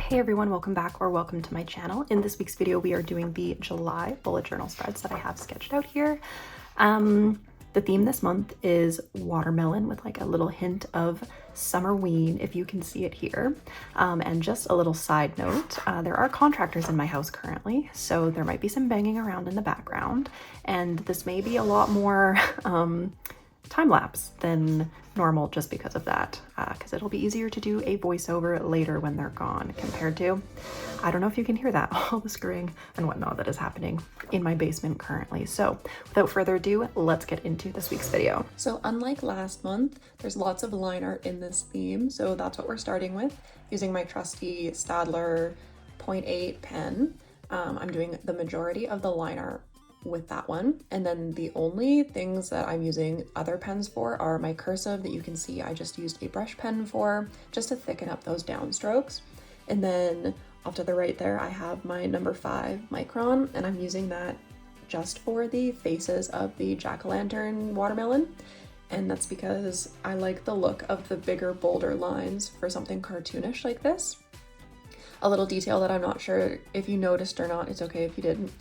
Hey everyone, welcome back or welcome to my channel. In this week's video, we are doing the July bullet journal spreads that I have sketched out here. The theme this month is watermelon with like a little hint of summer-ween, if you can see it here. And just a little side note, there are contractors in my house currently, so there might be some banging around in the background, and this may be a lot more time-lapse than normal just because of that, because it'll be easier to do a voiceover later when they're gone compared to, I don't know if you can hear that, all the screwing and whatnot that is happening in my basement currently. So without further ado, let's get into this week's video. So unlike last month, there's lots of line art in this theme, so that's what we're starting with, using my trusty Staedtler 0.8 pen. I'm doing the majority of the line art with that one, and then the only things that I'm using other pens for are my cursive that you can see I just used a brush pen for, just to thicken up those downstrokes. And then off to the right there I have my number 5 micron, and I'm using that just for the faces of the jack-o'-lantern watermelon, and that's because I like the look of the bigger, bolder lines for something cartoonish like this. A little detail that I'm not sure if you noticed or not, it's okay if you didn't,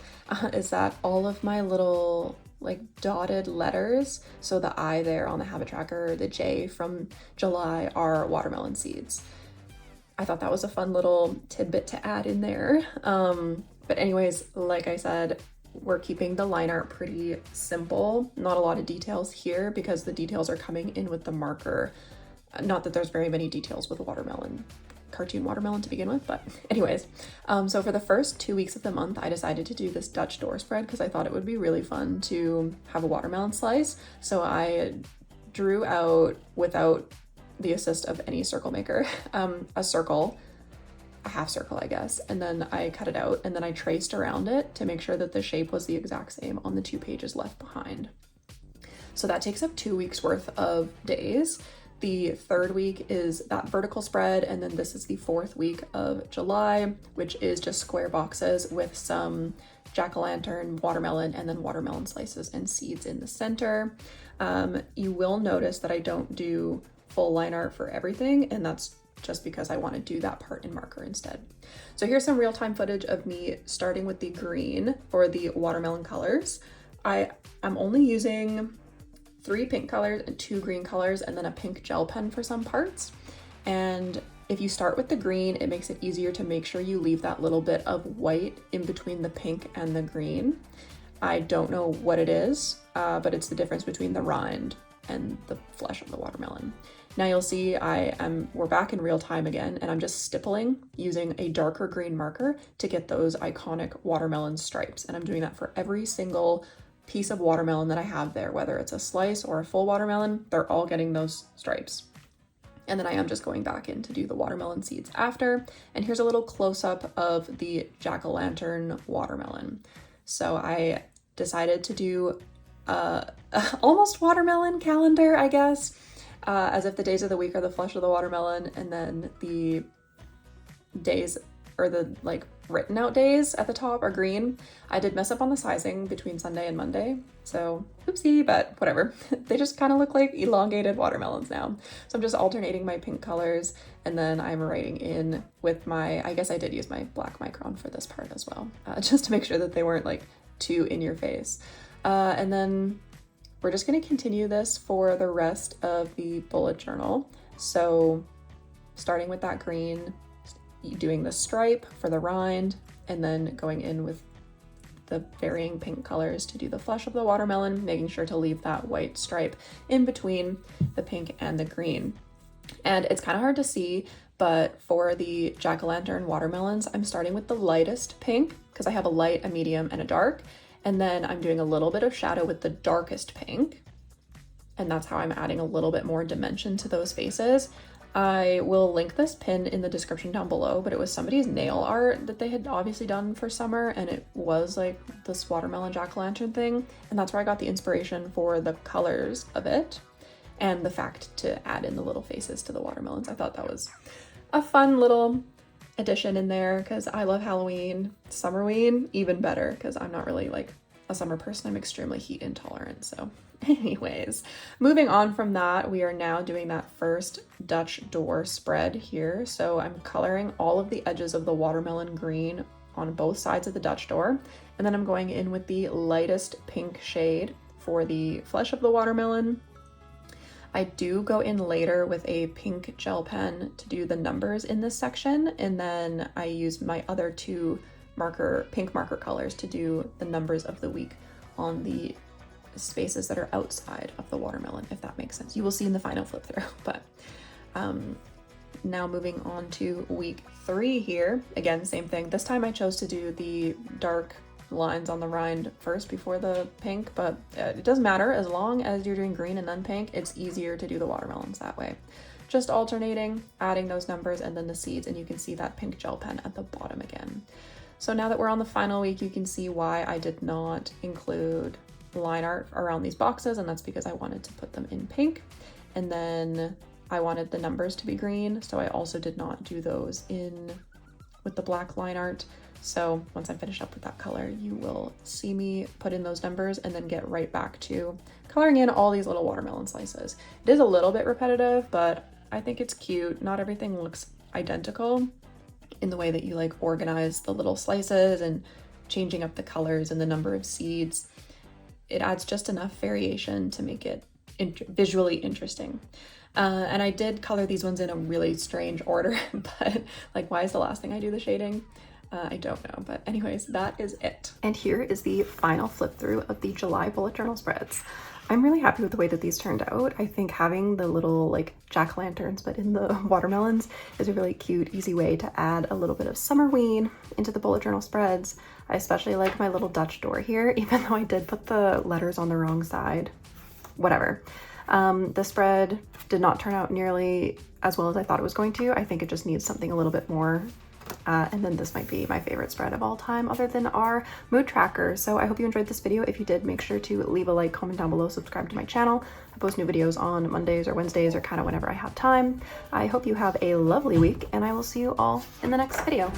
is that all of my little like dotted letters, so the I there on the habit tracker, the J from July, are watermelon seeds. I thought that was a fun little tidbit to add in there. But anyways, like I said, we're keeping the line art pretty simple, not a lot of details here because the details are coming in with the marker. Not that there's very many details with watermelon, cartoon watermelon to begin with, but anyways, so for the first 2 weeks of the month I decided to do this Dutch door spread because I thought it would be really fun to have a watermelon slice. So I drew out, without the assist of any circle maker, a circle, a half circle I guess, and then I cut it out and then I traced around it to make sure that the shape was the exact same on the 2 pages left behind. So that takes up 2 weeks worth of days. The third week is that vertical spread, and then this is the 4th week of July, which is just square boxes with some jack-o'-lantern, watermelon, and then watermelon slices and seeds in the center. You will notice that I don't do full line art for everything, and that's just because I want to do that part in marker instead. So here's some real-time footage of me starting with the green for the watermelon colors. I'm only using 3 pink colors and 2 green colors, and then a pink gel pen for some parts. And if you start with the green, it makes it easier to make sure you leave that little bit of white in between the pink and the green. I don't know what it is, but it's the difference between the rind and the flesh of the watermelon. Now you'll see we're back in real time again, and I'm just stippling using a darker green marker to get those iconic watermelon stripes. And I'm doing that for every single piece of watermelon that I have there, whether it's a slice or a full watermelon, they're all getting those stripes. And then I am just going back in to do the watermelon seeds after. And here's a little close-up of the jack-o'-lantern watermelon. So I decided to do almost watermelon calendar, I guess, as if the days of the week are the flesh of the watermelon, and then the days, or the like written out days at the top, are green. I did mess up on the sizing between Sunday and Monday, so oopsie, but whatever. They just kind of look like elongated watermelons now. So I'm just alternating my pink colors, and then I'm writing in with my, I guess I did use my black micron for this part as well, just to make sure that they weren't like too in your face. And then we're just going to continue this for the rest of the bullet journal. So starting with that green, doing the stripe for the rind, and then going in with the varying pink colors to do the flesh of the watermelon, making sure to leave that white stripe in between the pink and the green. And it's kind of hard to see, but for the jack-o'-lantern watermelons, I'm starting with the lightest pink because I have a light, a medium, and a dark, and then I'm doing a little bit of shadow with the darkest pink, and that's how I'm adding a little bit more dimension to those faces. I will link this pin in the description down below, but it was somebody's nail art that they had obviously done for summer, and it was like this watermelon jack-o'-lantern thing, and that's where I got the inspiration for the colors of it and the fact to add in the little faces to the watermelons. I thought that was a fun little addition in there because I love Halloween. Summer-ween even better because I'm not really like a summer person, I'm extremely heat intolerant. So anyways, moving on from that, we are now doing that first Dutch door spread here. So I'm coloring all of the edges of the watermelon green on both sides of the Dutch door. And then I'm going in with the lightest pink shade for the flesh of the watermelon. I do go in later with a pink gel pen to do the numbers in this section, and then I use my other two pink marker colors to do the numbers of the week on the spaces that are outside of the watermelon, if that makes sense. You will see in the final flip through, but now moving on to week 3 here. Again, same thing. This time I chose to do the dark lines on the rind first before the pink, but it doesn't matter. As long as you're doing green and then pink, it's easier to do the watermelons that way. Just alternating, adding those numbers and then the seeds, and you can see that pink gel pen at the bottom again. So now that we're on the final week, you can see why I did not include line art around these boxes, and that's because I wanted to put them in pink, and then I wanted the numbers to be green, so I also did not do those in with the black line art. So once I'm finished up with that color, you will see me put in those numbers and then get right back to coloring in all these little watermelon slices. It is a little bit repetitive, but I think it's cute. Not everything looks identical in the way that you like organize the little slices and changing up the colors and the number of seeds. It adds just enough variation to make it visually interesting. And I did color these ones in a really strange order, but like, why is the last thing I do the shading? I don't know, but anyways, that is it. And here is the final flip through of the July bullet journal spreads. I'm really happy with the way that these turned out. I think having the little like jack-o'-lanterns but in the watermelons is a really cute, easy way to add a little bit of summer-ween into the bullet journal spreads. I especially like my little Dutch door here, even though I did put the letters on the wrong side. Whatever. The spread did not turn out nearly as well as I thought it was going to. I think it just needs something a little bit more. And then this might be my favorite spread of all time other than our mood tracker. So I hope you enjoyed this video. If you did, make sure to leave a like, comment down below, subscribe to my channel. I post new videos on Mondays or Wednesdays or kind of whenever I have time. I hope you have a lovely week, and I will see you all in the next video.